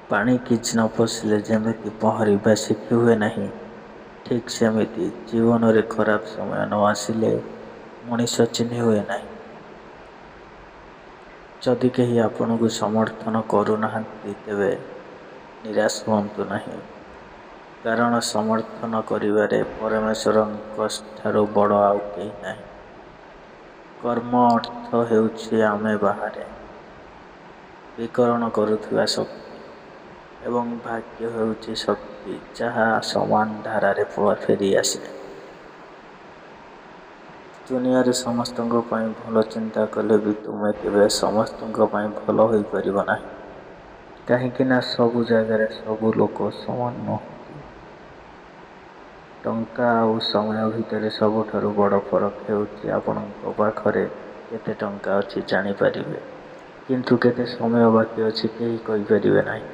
ପାଣି କିଛି ନ ପଶିଲେ ଯେମିତି ପହଁରିବା ଶିଖି ହୁଏ ନାହିଁ, ଠିକ୍ ସେମିତି ଜୀବନରେ ଖରାପ ସମୟ ନ ଆସିଲେ ମଣିଷ ଚିହ୍ନି ହୁଏ ନାହିଁ। ଯଦି କେହି ଆପଣଙ୍କୁ ସମର୍ଥନ କରୁନାହାନ୍ତି, ତେବେ ନିରାଶ ହୁଅନ୍ତୁ ନାହିଁ। କାରଣ ସମର୍ଥନ କରିବାରେ ପରମେଶ୍ୱରଙ୍କ ଠାରୁ ବଡ଼ ଆଉ କେହି ନାହିଁ। କର୍ମ ଅର୍ଥ ହେଉଛି ଆମେ ବାହାରେ ବିକରଣ କରୁଥିବା ଶକ୍ତି ଏବଂ ଭାଗ୍ୟ ହେଉଛି ଶକ୍ତି ଯାହା ସମାନ ଧାରାରେ ଫେରି ଆସେ। ଦୁନିଆରେ ସମସ୍ତଙ୍କ ପାଇଁ ଭଲ ଚିନ୍ତା କଲେ ବି ତୁମେ କେବେ ସମସ୍ତଙ୍କ ପାଇଁ ଭଲ ହୋଇପାରିବ ନାହିଁ। କାହିଁକି ନା ସବୁ ଜାଗାରେ ସବୁ ଲୋକ ସମାନ ନୁହନ୍ତି। ଟଙ୍କା ଆଉ ସମୟ ଭିତରେ ସବୁଠାରୁ ବଡ଼ ଫରକ ହେଉଛି ଆପଣଙ୍କ ପାଖରେ କେତେ ଟଙ୍କା ଅଛି ଜାଣିପାରିବେ, କିନ୍ତୁ କେତେ ସମୟ ବାକି ଅଛି କେହି କହିପାରିବେ ନାହିଁ।